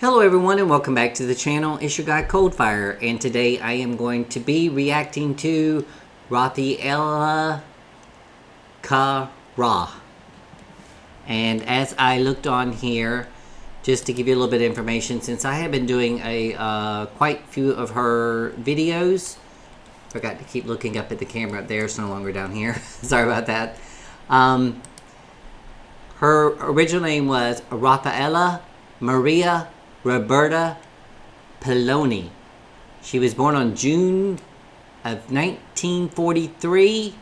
Hello everyone and welcome back to the channel. It's your guy Coldfire, and today I am going to be reacting to Raffaella Carra. And as I looked on here, just to give you a little bit of information, since I have been doing quite a few of her videos. Forgot to keep looking up at the camera up there. It's no longer down here. Sorry about that. Her original name was Raffaella Maria Roberta Peloni. She was born on June of 1943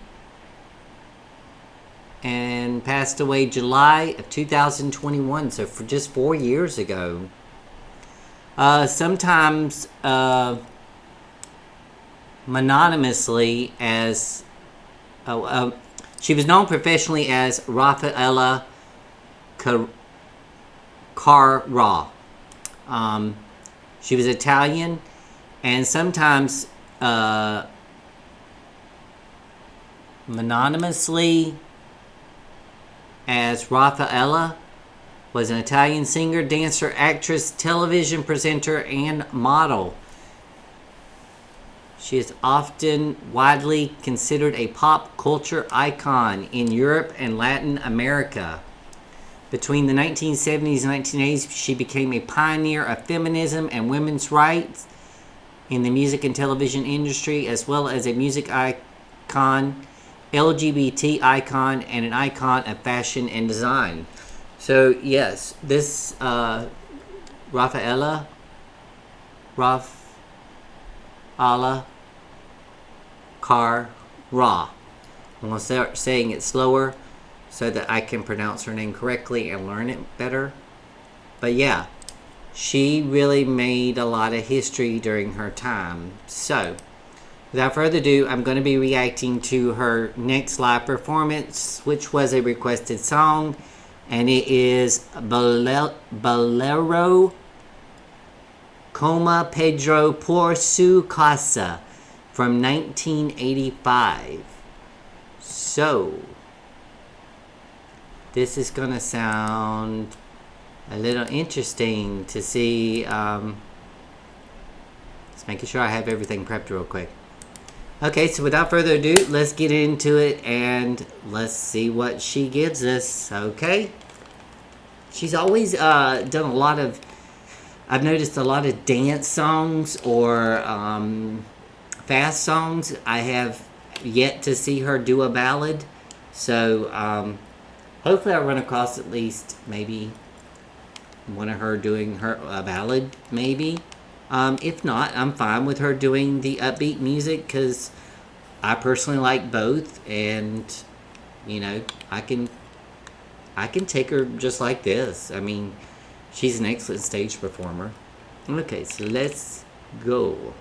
and passed away July of 2021, so for just 4 years ago. Sometimes mononymously as she was known professionally as Raffaella Carra. She was Italian, and sometimes mononymously as Raffaella, was an Italian singer, dancer, actress, television presenter, and model. She is often widely considered a pop culture icon in Europe and Latin America. Between the 1970s and 1980s, she became a pioneer of feminism and women's rights in the music and television industry, as well as a music icon, LGBT icon, and an icon of fashion and design. So yes, this Raffaella Carra. I'm going to start saying it slower so that I can pronounce her name correctly and learn it better. But yeah, she really made a lot of history during her time. So, without further ado, I'm going to be reacting to her next live performance, which was a requested song, and it is Bolero Como Pedro por su Casa from 1985. So, this is gonna sound a little interesting to see. Just making sure I have everything prepped real quick. Okay, so without further ado, let's get into it and let's see what she gives us. Okay, she's always done a lot of, I've noticed a lot of dance songs or fast songs. I have yet to see her do a ballad, so hopefully I'll run across at least maybe one of her doing a ballad, maybe. If not, I'm fine with her doing the upbeat music, because I personally like both, and you know, I can take her just like this. I mean, she's an excellent stage performer. Okay, so let's go.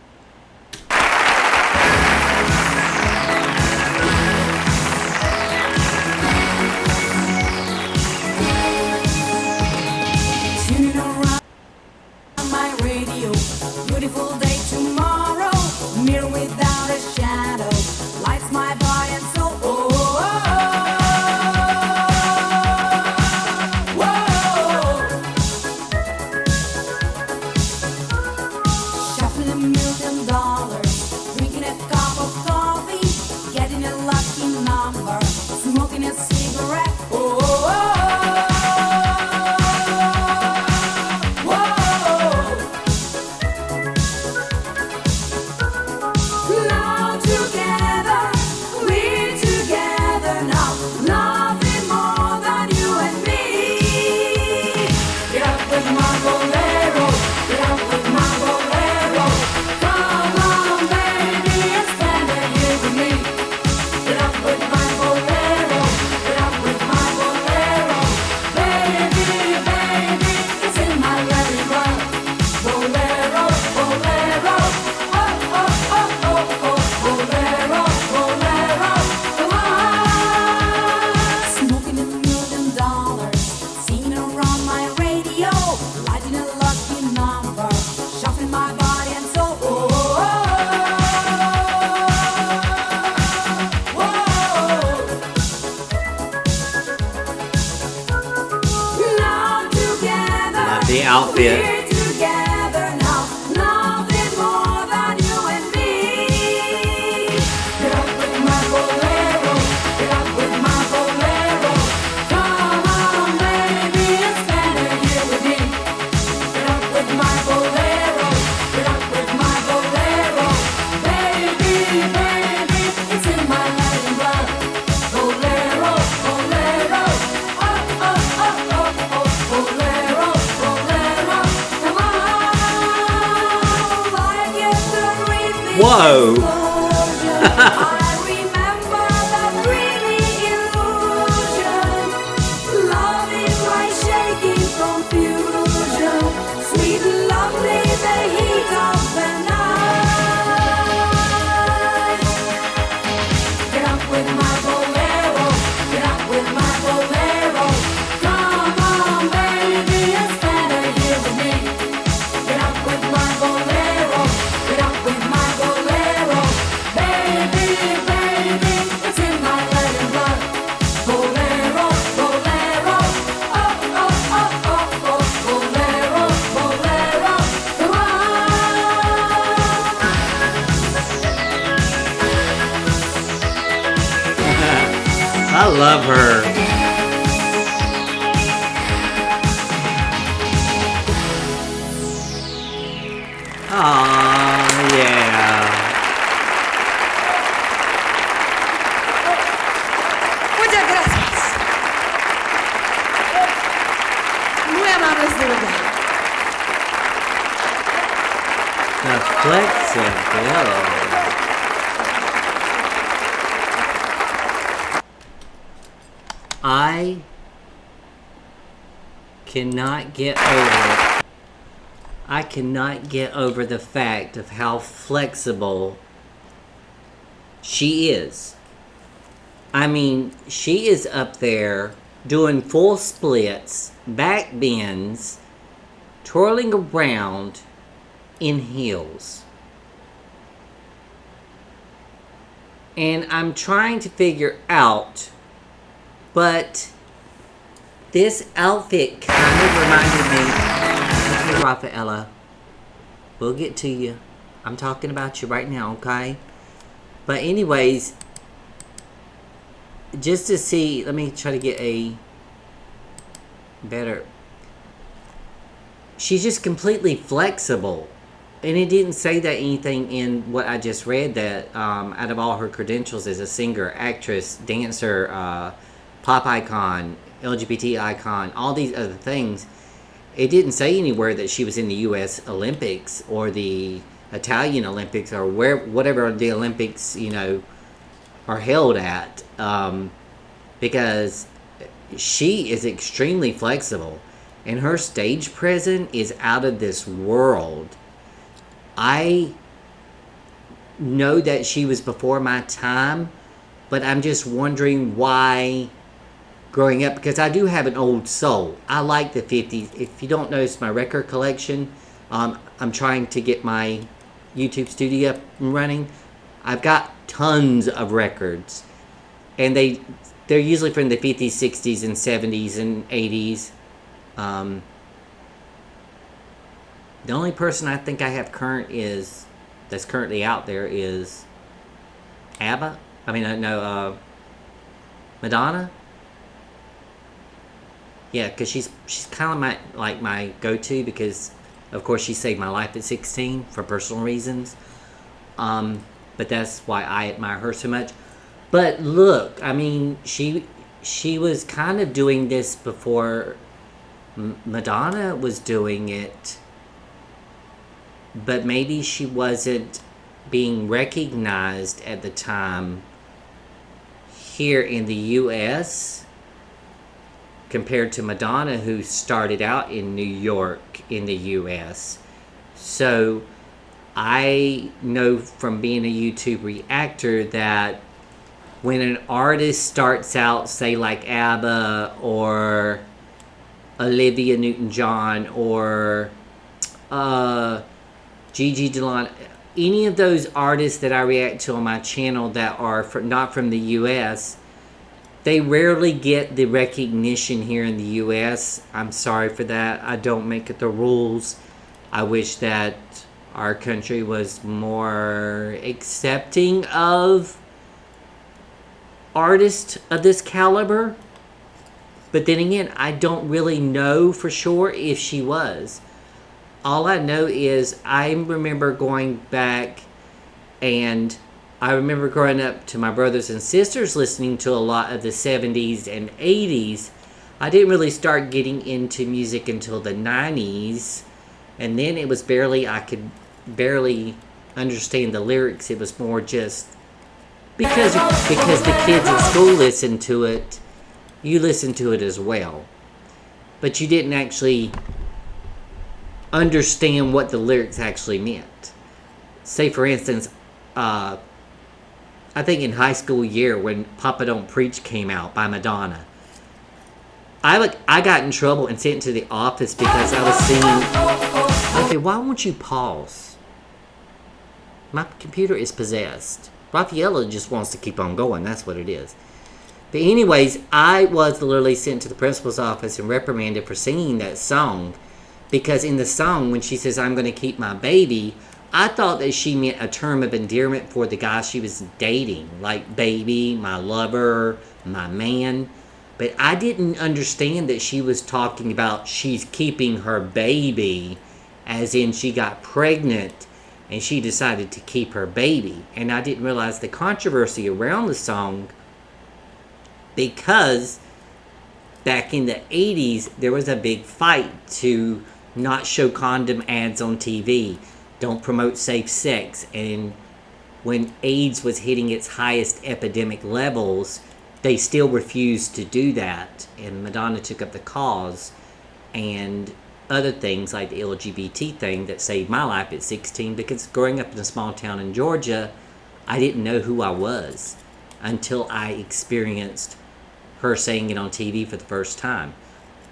Beautiful day tomorrow, mirror without a shadow, lights my body and soul. Oh, oh, oh, oh. Shuffling $1,000,000, drinking a cup of coffee, getting a lucky number, smoking a cigarette. Oh, oh, oh. the outfit. I love her. Aw, yeah. Muchas gracias. Muy amables de verdad. The flexibility. I cannot get over. I cannot get over the fact of how flexible she is. I mean, she is up there doing full splits, back bends, twirling around in heels. And I'm trying to figure out, but this outfit kind of reminded me. Hey, Raffaella, we'll get to you. I'm talking about you right now, okay? But anyways, just to see, let me try to get a better. She's just completely flexible. And it didn't say that anything in what I just read, that out of all her credentials as a singer, actress, dancer, pop icon, LGBT icon, all these other things, it didn't say anywhere that she was in the U.S. Olympics or the Italian Olympics or whatever the Olympics, are held at, because she is extremely flexible and her stage presence is out of this world. I know that she was before my time, but I'm just wondering why growing up, because I do have an old soul. I like the 50s. If you don't notice my record collection, I'm trying to get my YouTube studio up and running. I've got tons of records, and they're usually from the 50s, 60s, and 70s and 80s. The only person I think I have that's currently out there is ABBA. Madonna. Yeah, because she's kind of my go-to, because of course she saved my life at 16 for personal reasons. But that's why I admire her so much. But look, she was kind of doing this before Madonna was doing it, but maybe she wasn't being recognized at the time here in the U.S. compared to Madonna, who started out in New York in the U.S. So I know from being a YouTube reactor that when an artist starts out, say like ABBA or Olivia Newton-John or Gigi Delon, any of those artists that I react to on my channel that are not from the U.S., they rarely get the recognition here in the U.S. I'm sorry for that. I don't make it the rules. I wish that our country was more accepting of artists of this caliber. But then again, I don't really know for sure if she was. All I know is I remember going back, and I remember growing up to my brothers and sisters listening to a lot of the 70s and 80s. I didn't really start getting into music until the 90s. And then it was I could barely understand the lyrics. It was more just because the kids in school listened to it, you listened to it as well. But you didn't actually understand what the lyrics actually meant. Say, for instance, I think in high school year when Papa Don't Preach came out by Madonna, I got in trouble and sent to the office because I was singing. Okay, why won't you pause? My computer is possessed. Raffaella just wants to keep on going. That's what it is. But anyways, I was literally sent to the principal's office and reprimanded for singing that song, because in the song when she says, "I'm going to keep my baby," I thought that she meant a term of endearment for the guy she was dating, like baby, my lover, my man. But I didn't understand that she was talking about she's keeping her baby, as in she got pregnant and she decided to keep her baby. And I didn't realize the controversy around the song, because back in the 80s, there was a big fight to not show condom ads on TV. Don't promote safe sex. And when AIDS was hitting its highest epidemic levels, they still refused to do that. And Madonna took up the cause. And other things like the LGBT thing that saved my life at 16, because growing up in a small town in Georgia, I didn't know who I was until I experienced her saying it on TV for the first time.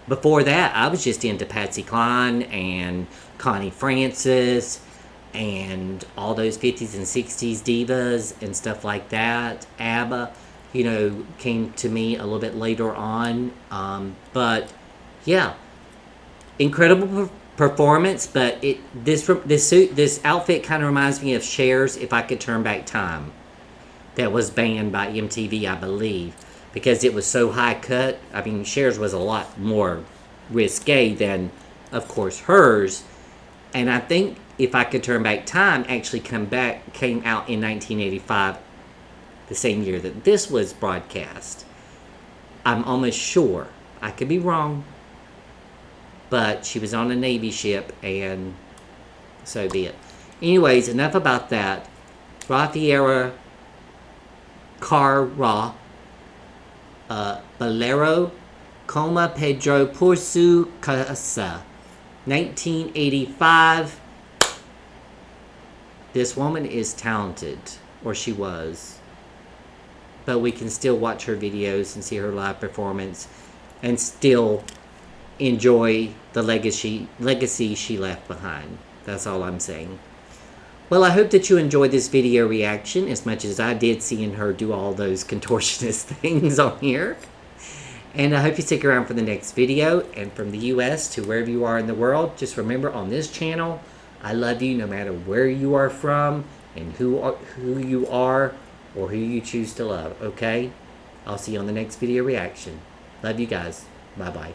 Before that, I was just into Patsy Cline and Connie Francis and all those 50s and 60s divas and stuff like that. ABBA, came to me a little bit later on. But yeah, incredible performance. But this outfit kind of reminds me of Cher's "If I Could Turn Back Time," that was banned by MTV, I believe, because it was so high cut. I mean, Cher's was a lot more risque than, of course, hers. And I think "If I Could Turn Back Time" actually came out in 1985, the same year that this was broadcast. I'm almost sure. I could be wrong. But she was on a Navy ship, and so be it. Anyways, enough about that. Raffaella, Carra, Bolero, como Pedro por su casa, 1985. This woman is talented, or she was. But we can still watch her videos and see her live performance and still enjoy the legacy she left behind. That's all I'm saying. Well, I hope that you enjoyed this video reaction as much as I did seeing her do all those contortionist things on here. And I hope you stick around for the next video. And from the US to wherever you are in the world, just remember, on this channel, I love you no matter where you are from and who you are or who you choose to love, okay? I'll see you on the next video reaction. Love you guys. Bye-bye.